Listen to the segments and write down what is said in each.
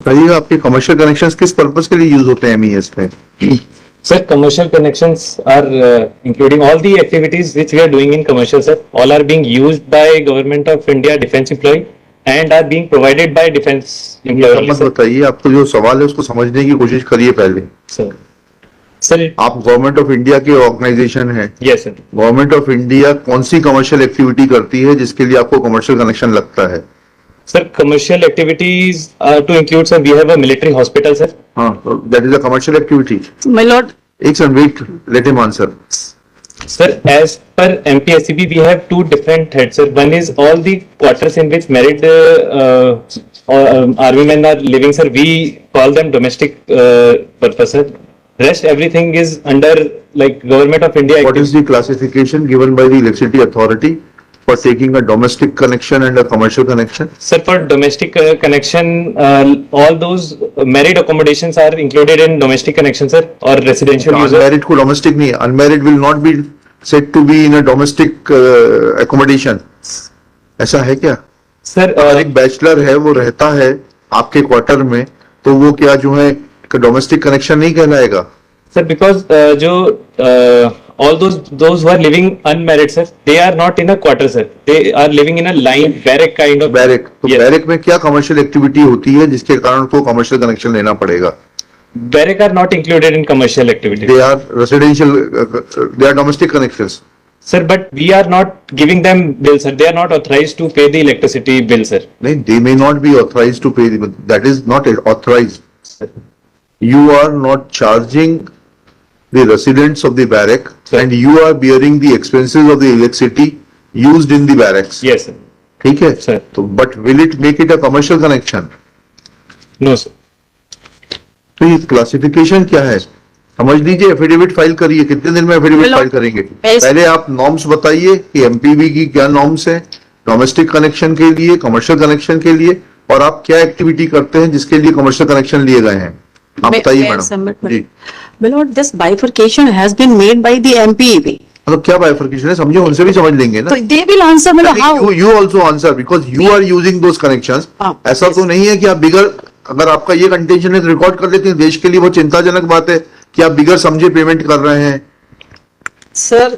बताइए आपके commercial connections किस पर्पस के लिए यूज होते हैं एमईएस में? Sir, commercial connections are including all the activities which we are doing in commercial, sir. All are being used by Government of India defense employee and are being provided by defense employee only, मत sir. बताइए, आपको जो सवाल है उसको समझने की कोशिश करिए पहले। Sir. Sir. आप गवर्नमेंट ऑफ इंडिया की ऑर्गेनाइजेशन है। Yes, sir. Government of India कौन सी कमर्शियल एक्टिविटी करती है जिसके लिए आपको कमर्शियल कनेक्शन लगता है? Sir, commercial activities to include, sir, we have a military hospital, sir. हाँ, that is a commercial activity. My lord, एक second wait, let him answer. Sir, as per MPSCB, we have two different heads, sir. One is all the quarters in which married army men are living, sir. We call them domestic purpose, sir. Rest everything is under like Government of India. What is the classification given by the electricity authority for taking a domestic connection and a commercial connection? Sir, for domestic connection, all those married accommodations are included in domestic connection, sir, or residential user. Unmarried को domestic नहीं, unmarried will not be said to be in a domestic accommodation. ऐसा है क्या? Sir, अगर एक bachelor है वो रहता है आपके क्वार्टर में तो वो क्या जो है डोमेस्टिक कनेक्शन नहीं कहलाएगा? sir, because जो all those who are living unmarried, sir, they are not in a quarter, sir. They are living in a line barrack kind of. Barrack, तो Yes. बैरक में क्या कमर्शियल एक्टिविटी होती है जिसके कारण को कमर्शियल कनेक्शन लेना पड़ेगा? Barrack are not included in commercial activity. They are residential, they are domestic connections. Sir, but we are not giving them bills, sir. They are not authorized to pay the electricity bill, sir. नहीं, they may not be authorized to pay, that is not authorized. You are not charging the residents of the barrack Sir. and you are bearing the expenses of the electricity used in the barracks. Yes, sir. ठीक है? Sir. तो but will it make it a commercial connection? No, sir. तो ये classification क्या है? समझ लीजिए, affidavit file करिए। कितने दिन में एफिडेविट Well, फाइल करेंगे? yes. पहले आप नॉर्म्स बताइए कि एमपीवी की क्या नॉर्म्स है डोमेस्टिक कनेक्शन के लिए, कमर्शियल कनेक्शन के लिए, और आप क्या एक्टिविटी करते हैं जिसके लिए कमर्शियल कनेक्शन लिए गए हैं? आप बताइए madam ji. my lord, this bifurcation has been made by the MPEB. तो क्या बाइफर्केशन है समझे, उनसे भी समझ लेंगे ना। So they will answer, my lord, how? You also answer because you are using those connections. हाँ, ऐसा तो नहीं है कि आप बिगर, अगर आपका ये कंटेंशन है तो रिकॉर्ड कर लेते हैं। देश के लिए वो चिंताजनक बात है कि आप बिगर समझे पेमेंट कर रहे हैं। Sir,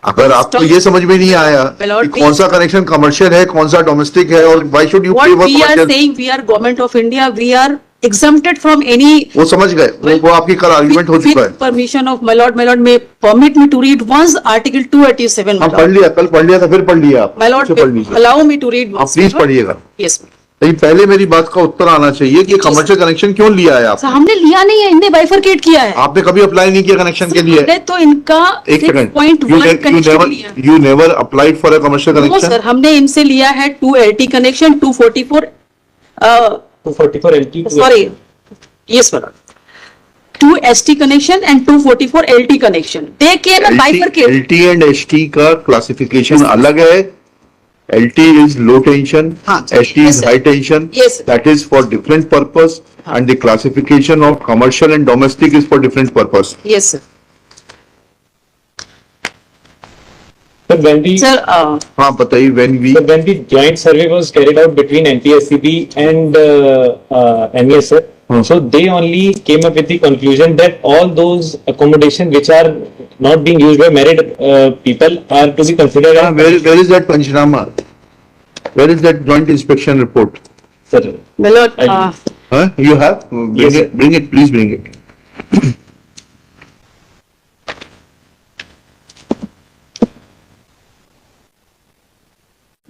अगर आपको ये समझ में नहीं आया Well, कि कौन सा कनेक्शन कमर्शियल है, कौन सा डोमेस्टिक है, और व्हाई शुड यू पे what for we are commercial, saying, we are government of India, we are exempted from any. वो समझ गए। वो आपकी कल आर्ग्यूमेंट हो चुका है। With permission of my lord, may permit me to read once Article 287. my हम lord. पढ़ लिया, कल पढ़ लिया था, फिर पढ़ लिया आप। My lord, फिर पढ़ लीजिए। allow me to read आप once. Please my lord. पढ़िएगा। Yes. लेकिन पहले मेरी बात का उत्तर आना चाहिए कि कमर्शियल कनेक्शन क्यों लिया है So, आप? हमने लिया नहीं है, इनने बाइफरकेट किया है। आपने कभी अप्लाई नहीं किया कनेक्शन के लिए? हमने तो इनका एक सेकंड, 6.1 कनेक्शन लिया है। you never applied for a commercial No, connection? sir, हमने इनसे लिया है 2 LT connection, 244 244 LT. sorry, yes my lord, 2 ST connection and 244 LT connection. They came and bifurcate. LT and ST का क्लासिफिकेशन अलग है। LT is low tension, हाँ, ST yes, is sir. high tension. Yes, sir. That is for different purpose, and the classification of commercial and domestic is for different purpose. Yes sir. Sir, when we Sir, हाँ बताइए, when we, So when the joint survey was carried out between NPSCB and MES, sir, so they only came up with the conclusion that all those accommodation which are not being used by married people are to be considered as. where is that Panchnama? Where is that joint inspection report? Sir, my lord, Huh? You have? Yes, sir. Bring it, please bring it.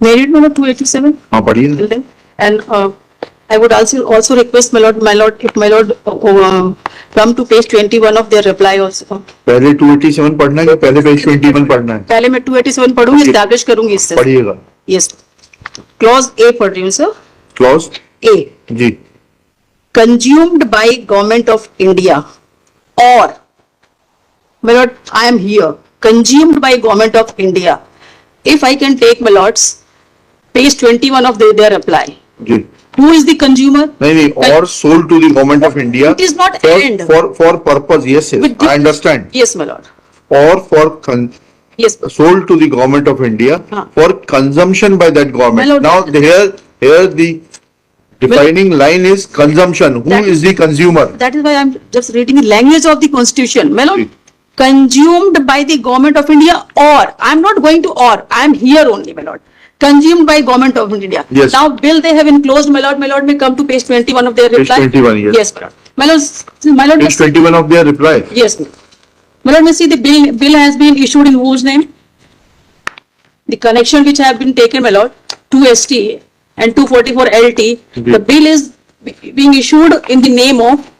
married number 287. हाँ पढ़िए ना। And I would also request my lord, if my lord come to page 21 of their reply also. पहले 287 पढ़ना है कि पहले page 21 पढ़ना है? पहले मैं 287 पढ़ूंगी, एस्टैब्लिश करूंगी इससे। पढ़िएगा। Yes. Clause A पढ़ रही हूँ sir. Clause A. जी। Consumed by government of India or, my lord, I am here, consumed by government of India. If I can take my lords, page 21 of their reply. जी। Who is the consumer? नहीं, or sold to the government of India. It is not for, and. for purpose, yes, With yes, I understand. Yes, my lord. Or for Yes. sold to the government of India हाँ. for consumption by that government. My lord, Now here the Defining line is consumption. Who That- is the consumer? That is why I'm just reading the language of the constitution. My lord, Ji. consumed by the government of India or, I'm not going to or, I'm here only, my lord. Consumed by government of India. Yes. Now bill they have enclosed, my lord may come to page 21 of their Page reply. 21, yes. Yes, my lord. My lord, Page 21 of their reply. yes. My lord, may see the bill has been issued in whose name? The connection which have been taken, my lord, 2ST and 244 LT, the bill is being issued in the name of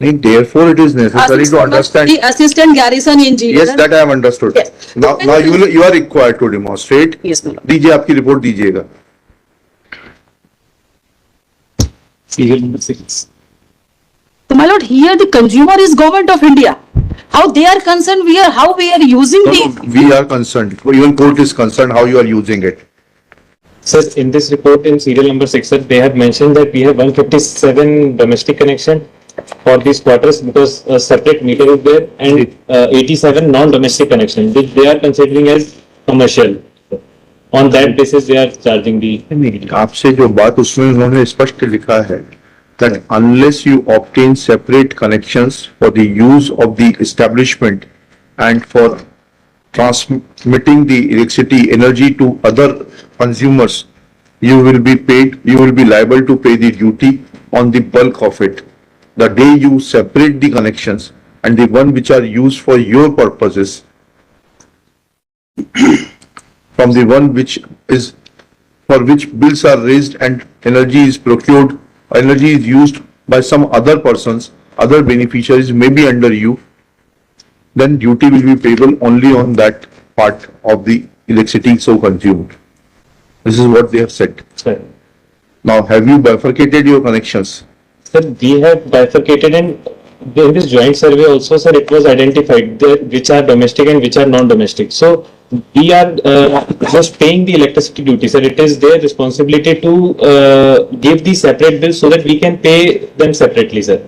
Therefore, it is necessary to understand. the assistant garrison engineer. Yes, that I have understood. Yes. Now you are required to demonstrate. Yes, my lord. दीजिए आपकी report दीजिएगा. Serial number 6. So, my lord, here the consumer is government of India. How they are concerned, how we are using No, the, no, we are concerned. Even court is concerned how you are using it. Sir, in this report in serial number 6, sir, they have mentioned that we have 157 domestic connection for these quarters because a separate meter is there and 87 non-domestic connection which they are considering as commercial. On that basis, they are charging the. नहीं, आपसे जो बात उसमें उन्होंने स्पष्ट लिखा है that unless you obtain separate connections for the use of the establishment and for transmitting the electricity energy to other consumers, you will be liable to pay the duty on the bulk of it. The day you separate the connections and the one which are used for your purposes from the one which is for which bills are raised and energy is procured, energy is used by some other persons, other beneficiaries may be under you, then duty will be payable only on that part of the electricity so consumed. This is what they have said. Sir, Now, have you bifurcated your connections? sir, we have bifurcated and in this joint survey also, sir, it was identified which are domestic and which are non-domestic. So we are just paying the electricity duty, sir. It is their responsibility to give the separate bills so that we can pay them separately, sir.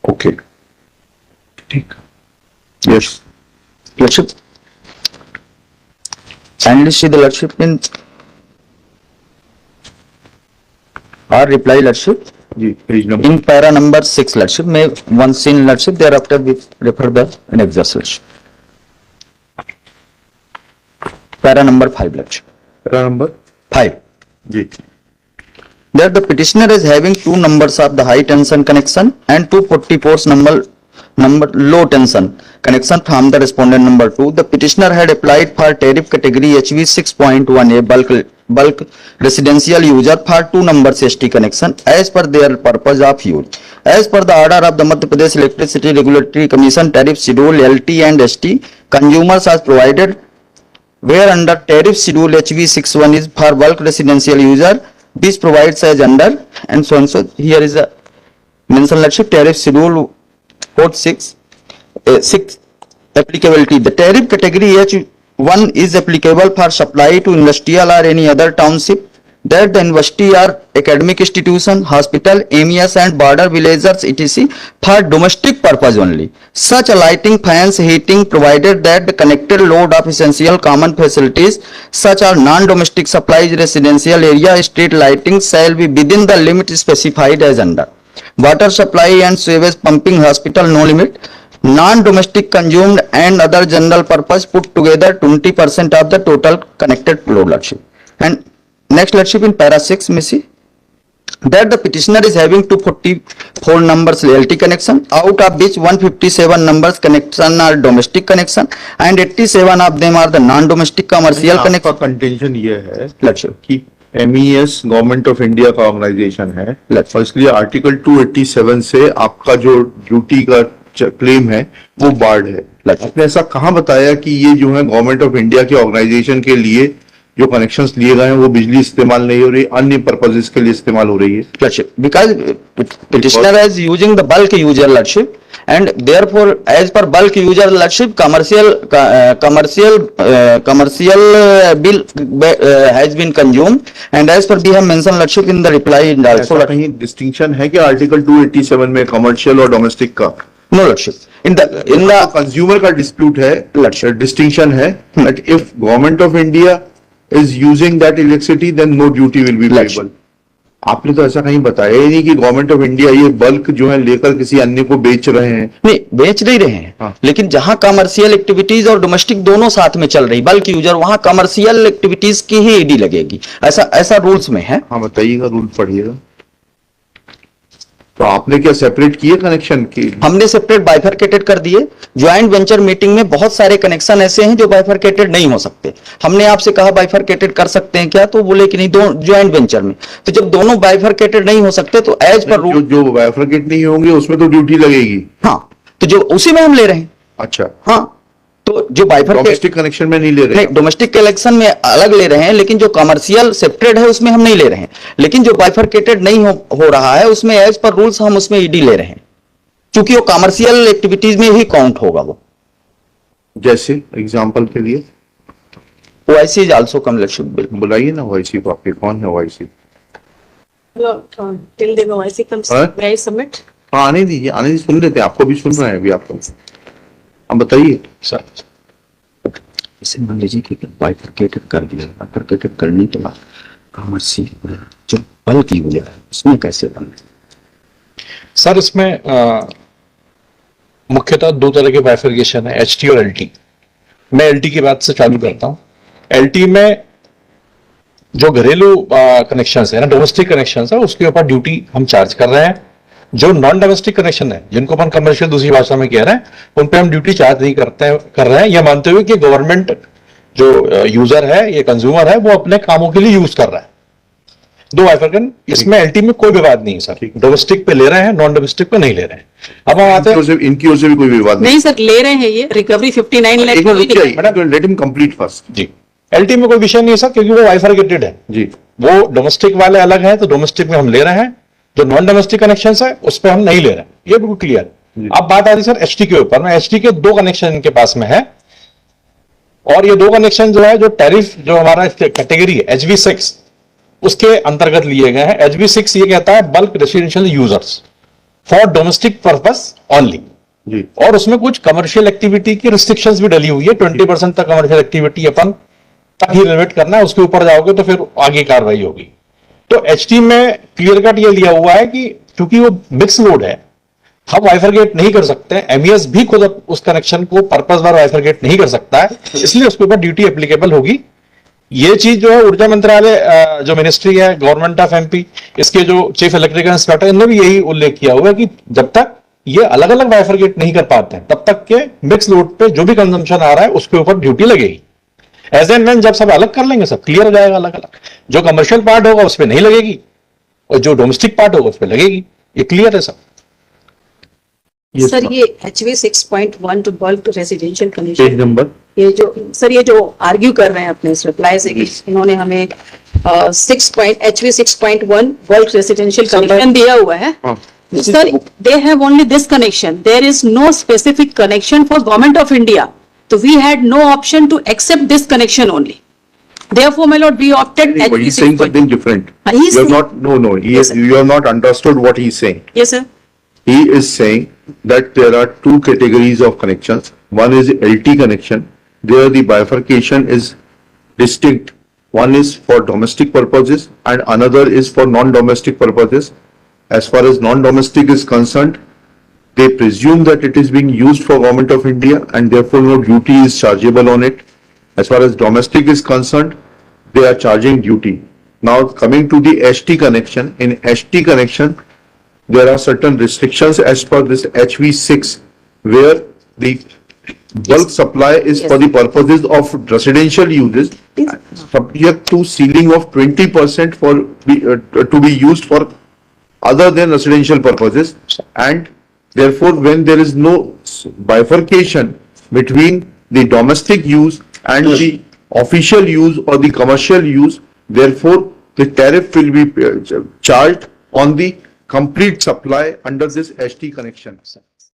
Okay. Yes. Lordship, kindly see the Lordship in our reply, Lordship, जी, page number. in para number 6, Lordship. May one scene, Lordship, thereafter we refer the annexures, Lordship. Para number 5, Lordship. Para number? 5. जी. There the petitioner is having two numbers of the high tension connection and 244 number low tension connection from the respondent number 2. The petitioner had applied for tariff category HV 6.1A bulk residential user for two numbers ST connection as per their purpose of use. As per the order of the Madhya Pradesh Electricity Regulatory Commission tariff schedule LT and ST, consumers are provided where under tariff schedule HV61 is for bulk residential user. This provides as under and so on. So here is a mention Lordship tariff schedule code 6 applicability. The tariff category H1 is applicable for supply to industrial or any other township that the university or academic institution, hospital, MES and border villagers etc. for domestic purpose only. Such a lighting, fans, heating provided that the connected load of essential common facilities such as non-domestic supplies, residential area, street lighting shall be within the limit specified as under. Water supply and sewage pumping hospital no limit. Non-domestic consumed and other general purpose put together 20% of the total connected load, Lordship. And next, Lordship, in para 6, may see that the petitioner is having 244 numbers LT connection, out of which 157 numbers connection are domestic connection and 87 of them are the non-domestic commercial आपका connection. Contention ये है Lordship. कि MES government of India का organisation है और इसलिए article 287 से आपका जो ड्यूटी का क्लेम है वो बार्ड है. आपने ऐसा कहाँ बताया कि ये जो है गवर्नमेंट ऑफ इंडिया के ऑर्गेनाइजेशन के लिए जो कनेक्शंस लिए गए हैं वो बिजली इस्तेमाल नहीं हो रही, अन्य पर्पसेस के लिए इस्तेमाल हो रही है? Lordship, because petitioner is using the bulk user, Lordship, and therefore as per bulk user, Lordship, commercial bill has been consumed and as per we have mentioned, Lordship, in the reply and also. ऐसा कहीं distinction है कि article 287 में commercial और domestic का? No, Lordship. In the consumer का dispute है, Lordship. Distinction है that if government of India is using that electricity, then no duty will be Election. payable. आपने तो ऐसा कहीं बताया ही नहीं कि गवर्नमेंट ऑफ इंडिया ये बल्क जो है लेकर किसी अन्य को बेच रहे हैं। नहीं, बेच नहीं रहे हैं। हाँ। लेकिन जहां कमर्शियल एक्टिविटीज और डोमेस्टिक दोनों साथ में चल रही, बल्क यूजर, वहां कमर्शियल एक्टिविटीज की ही ईडी लगेगी, ऐसा रूल्स में है। हाँ बताइएगा, रूल पढ़िएगा। तो आपने क्या सेपरेट किए कनेक्शन की? हमने सेपरेट बाइफरकेटेड कर दिए। ज्वाइंट वेंचर मीटिंग में बहुत सारे कनेक्शन ऐसे हैं जो बाइफरकेटेड नहीं हो सकते। हमने आपसे कहा बाइफरकेटेड कर सकते हैं क्या, तो बोले कि नहीं, दो ज्वाइंट वेंचर में। तो जब दोनों बाइफरकेटेड नहीं हो सकते तो एज पर रूल, जो बाइफरकेट नहीं होंगे उसमें तो ड्यूटी लगेगी। हाँ, तो जो उसी में हम ले रहे हैं। अच्छा, हाँ, तो जो बाइफरकेट डोमेस्टिक कनेक्शन में नहीं ले रहे? नहीं, डोमेस्टिक कलेक्शन में अलग ले रहे हैं, लेकिन जो कमर्शियल सेपरेट है उसमें हम नहीं ले रहे हैं। लेकिन जो बाइफरकेटेड नहीं हो रहा है उसमें एज पर रूल्स हम उसमें ईडी ले रहे हैं, क्योंकि वो कमर्शियल एक्टिविटीज में ही काउंट होगा। वो जैसे एग्जांपल के लिए OIC is also commercial bill. बुलाइए ना OIC को। आपके कौन है OIC? Till the OIC comes, Huh? may I submit? हाँ, आने दीजिए, आने दीजिए, सुन लेते हैं। आपको भी सुन रहे हैं अभी आपको। आप बताइए सर। इसे मान लीजिए कि बाइफरकेटेड कर दिया, बाइफरकेटेड करने के बाद कमर्शियल जो बल्क यूजर है उसमें कैसे बने? सर इसमें मुख्यतः दो तरह के बाइफर्केशन है, HT और LT। मैं LT की बात से चालू करता हूं। LT में जो घरेलू कनेक्शन है ना, डोमेस्टिक कनेक्शन है, उसके ऊपर ड्यूटी हम चार्ज कर रहे हैं। जो नॉन डोमेस्टिक कनेक्शन है, जिनको अपन कमर्शियल दूसरी भाषा में कह रहे हैं, उन पे हम ड्यूटी चार्ज नहीं कर रहे हैं, यह मानते हुए कि गवर्नमेंट जो यूजर है, ये कंज्यूमर है, वो अपने कामों के लिए यूज कर रहा है। दो बाइफर्केशन, इसमें LT में कोई विवाद नहीं है सर। डोमेस्टिक पे ले रहे हैं, नॉन डोमेस्टिक पे नहीं ले रहे हैं। अब हम आते हैं, इनकी ओर से भी कोई विवाद नहीं सर, ले रहे हैं ये recovery 59 lakh. Let him complete first. जी, LT में कोई विषय नहीं है सर, क्योंकि वो बाइफर्केटेड है। जी, वो डोमेस्टिक वाले अलग हैं, तो डोमेस्टिक में हम ले रहे हैं। जो नॉन डोमेस्टिक कनेक्शन है उस पर हम नहीं ले रहे हैं, ये बिल्कुल क्लियर। अब बात आती है सर HT के ऊपर में। HT के दो कनेक्शन इनके पास में है, और ये दो कनेक्शन जो है, जो टैरिफ जो हमारा कैटेगरी है HV6, उसके अंतर्गत लिए गए हैं। HV6 ये कहता है bulk residential users for domestic purpose only. जी, और उसमें कुछ कमर्शियल एक्टिविटी की रिस्ट्रिक्शंस भी डली हुई है। 20% तक कमर्शियल एक्टिविटी अपन तक ही लिमिट करना है, उसके ऊपर जाओगे तो फिर आगे कार्रवाई होगी। तो HT में क्लियर कट ये लिया हुआ है कि क्योंकि वो मिक्स लोड है, हम बाइफरकेट नहीं कर सकते। MES भी खुद उस कनेक्शन को पर्पस बार बाइफरकेट नहीं कर सकता है, इसलिए उसके ऊपर ड्यूटी एप्लीकेबल होगी। ये चीज जो है ऊर्जा मंत्रालय, जो मिनिस्ट्री है, गवर्नमेंट ऑफ MP, इसके जो चीफ इलेक्ट्रिकल इंस्पेक्टर, इन्होंने भी यही उल्लेख किया हुआ है कि जब तक ये अलग अलग बाइफरकेट नहीं कर पाते हैं, तब तक के मिक्स लोड पे जो भी कंजम्पशन आ रहा है उसके ऊपर ड्यूटी लगेगी। एज एंड व्हेन जब सब अलग कर लेंगे, सब क्लियर हो जाएगा अलग अलग। जो कमर्शियल पार्ट होगा उस पर नहीं लगेगी, और जो डोमेस्टिक पार्ट होगा उस पर लगेगी। ये क्लियर है सब। सर, ये HV 6.1 to bulk residential page connection, number. ये जो सर, ये जो आर्ग्यू कर रहे हैं अपने इस रिप्लाई से कि इन्होंने हमें HV 6.1 बल्क रेजिडेंशियल कनेक्शन दिया हुआ है। Sir, they have only this connection. There is no specific connection for Government of India. So we had no option to accept this connection only. Therefore, my lord, we opted But he's saying something different. He's You have saying- not, no, Yes, sir. you have not understood what he's saying. Yes, sir. He is saying that there are two categories of connections. One is LT connection. There the bifurcation is distinct. One is for domestic purposes and another is for non-domestic purposes. As far as non-domestic is concerned, they presume that it is being used for Government of India and therefore no duty is chargeable on it. As far as domestic is concerned, they are charging duty. Now coming to the HT connection, in HT connection, there are certain restrictions as per this HV6 where the bulk supply is for the purposes of residential uses, subject to ceiling of 20% for to be used for other than residential purposes, and therefore when there is no bifurcation between the domestic use and the official use or the commercial use, therefore the tariff will be charged on the complete supply under this HT connection.